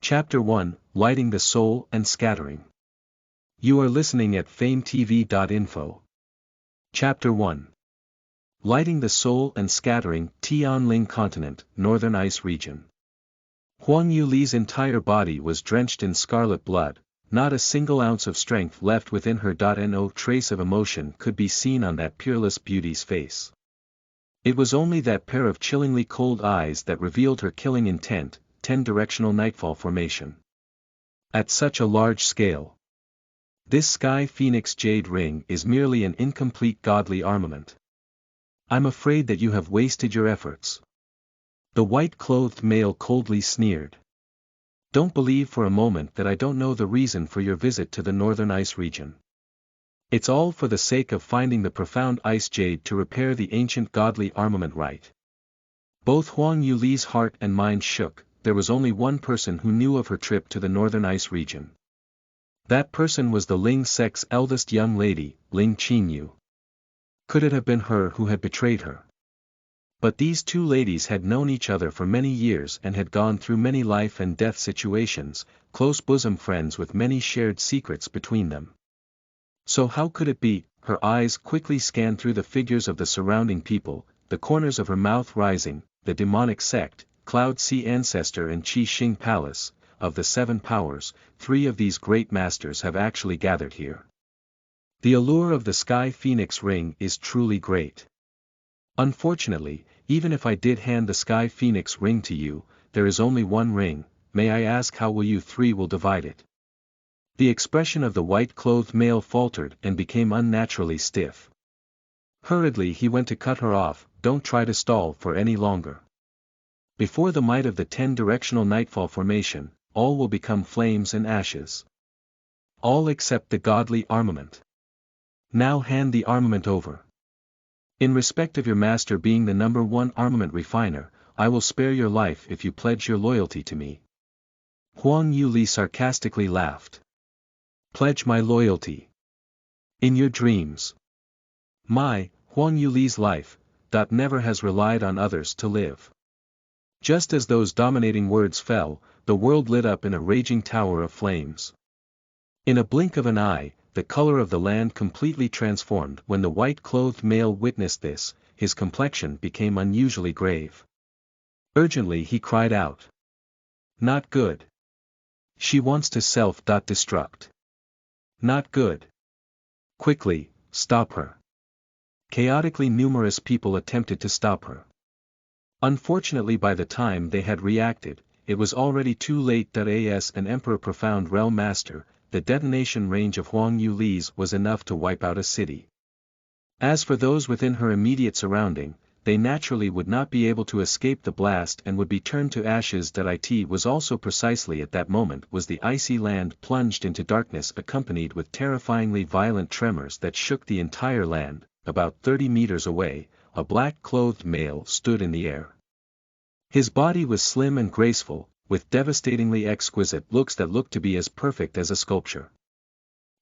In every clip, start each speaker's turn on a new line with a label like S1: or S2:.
S1: Chapter 1, Lighting the Soul and Scattering. You are listening at FameTV.info. Chapter 1. Lighting the Soul and Scattering, Tianling Continent, Northern Ice Region. Huang Yuli's entire body was drenched in scarlet blood, not a single ounce of strength left within her. No trace of emotion could be seen on that peerless beauty's face. It was only that pair of chillingly cold eyes that revealed her killing intent, 10-directional nightfall formation. At such a large scale, this Sky Phoenix Jade Ring is merely an incomplete godly armament. I'm afraid that you have wasted your efforts. The white-clothed male coldly sneered. Don't believe for a moment that I don't know the reason for your visit to the Northern Ice Region. It's all for the sake of finding the profound ice jade to repair the ancient godly armament, right? Both Huang Yuli's heart and mind shook. There was only one person who knew of her trip to the Northern Ice Region. That person was the Ling sect's eldest young lady, Ling Qinyu. Could it have been her who had betrayed her? But these two ladies had known each other for many years and had gone through many life and death situations, close bosom friends with many shared secrets between them. So how could it be? Her eyes quickly scanned through the figures of the surrounding people, the corners of her mouth rising, the demonic sect, Cloud Sea Ancestor and Qi Xing Palace. Of the 7 powers, 3 of these great masters have actually gathered here. The allure of the Sky Phoenix Ring is truly great. Unfortunately, even if I did hand the Sky Phoenix Ring to you, there is only one ring. May I ask how you 3 will divide it? The expression of the white-clothed male faltered and became unnaturally stiff. Hurriedly he went to cut her off. Don't try to stall for any longer. Before the might of the 10-directional nightfall formation, all will become flames and ashes. All except the godly armament. Now hand the armament over. In respect of your master being the #1 armament refiner, I will spare your life if you pledge your loyalty to me. Huang Yuli sarcastically laughed. Pledge my loyalty? In your dreams. Huang Yuli's life, never has relied on others to live. Just as those dominating words fell, the world lit up in a raging tower of flames. In a blink of an eye, the color of the land completely transformed. When the white-clothed male witnessed this, his complexion became unusually grave. Urgently he cried out. Not good. She wants to self-destruct. Not good. Quickly, stop her. Chaotically numerous people attempted to stop her. Unfortunately, by the time they had reacted, it was already too late. As an Emperor Profound Realm Master, the detonation range of Huang Yuli's was enough to wipe out a city. As for those within her immediate surrounding, they naturally would not be able to escape the blast and would be turned to ashes. It was also precisely at that moment was the icy land plunged into darkness, accompanied with terrifyingly violent tremors that shook the entire land. About 30 meters away, a black-clothed male stood in the air. His body was slim and graceful, with devastatingly exquisite looks that looked to be as perfect as a sculpture.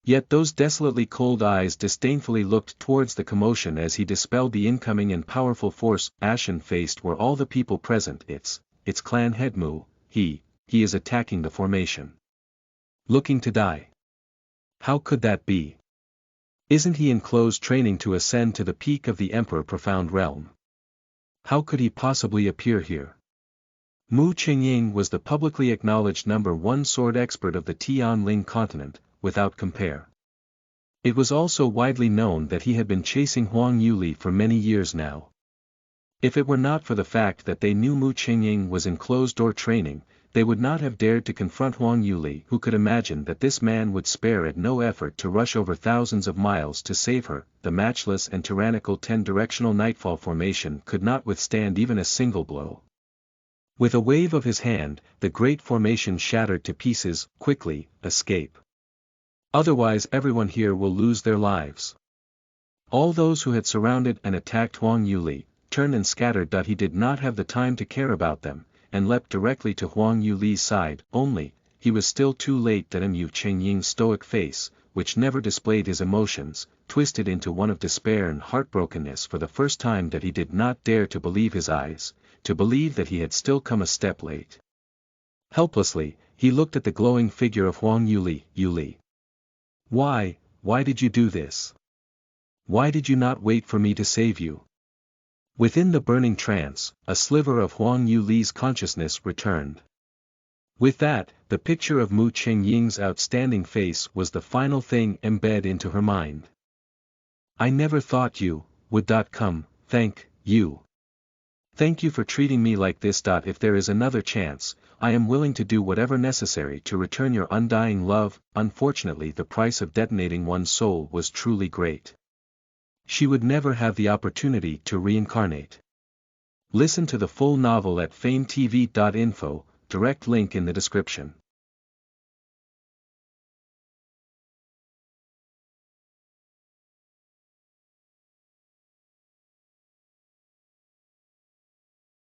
S1: Yet those desolately cold eyes disdainfully looked towards the commotion as he dispelled the incoming and powerful force. Ashen-faced were all the people present. It's clan head Mu. He is attacking the formation. Looking to die. How could that be? Isn't he in close training to ascend to the peak of the Emperor Profound Realm? How could he possibly appear here? Mu Qingying was the publicly acknowledged #1 sword expert of the Tianling continent, without compare. It was also widely known that he had been chasing Huang Yuli for many years now. If it were not for the fact that they knew Mu Qingying was in closed-door training, they would not have dared to confront Huang Yuli. Who could imagine that this man would spare at no effort to rush over thousands of miles to save her? The matchless and tyrannical 10-directional nightfall formation could not withstand even a single blow. With a wave of his hand, the great formation shattered to pieces. Quickly, escape. Otherwise everyone here will lose their lives. All those who had surrounded and attacked Huang Yuli, turned and scattered. He did not have the time to care about them, and leapt directly to Huang Yuli's side. Only, he was still too late. Mu Qingying's stoic face, which never displayed his emotions, twisted into one of despair and heartbrokenness for the first time. He did not dare to believe his eyes, to believe that he had still come a step late. Helplessly, he looked at the glowing figure of Huang Yuli. Why did you do this? Why did you not wait for me to save you? Within the burning trance, a sliver of Huang Yuli's consciousness returned. With that, the picture of Mu Qingying's outstanding face was the final thing embedded into her mind. I never thought you would come, thank you. Thank you for treating me like this. If there is another chance, I am willing to do whatever necessary to return your undying love. Unfortunately, the price of detonating one's soul was truly great. She would never have the opportunity to reincarnate. Listen to the full novel at FameTV.info, direct link in the description.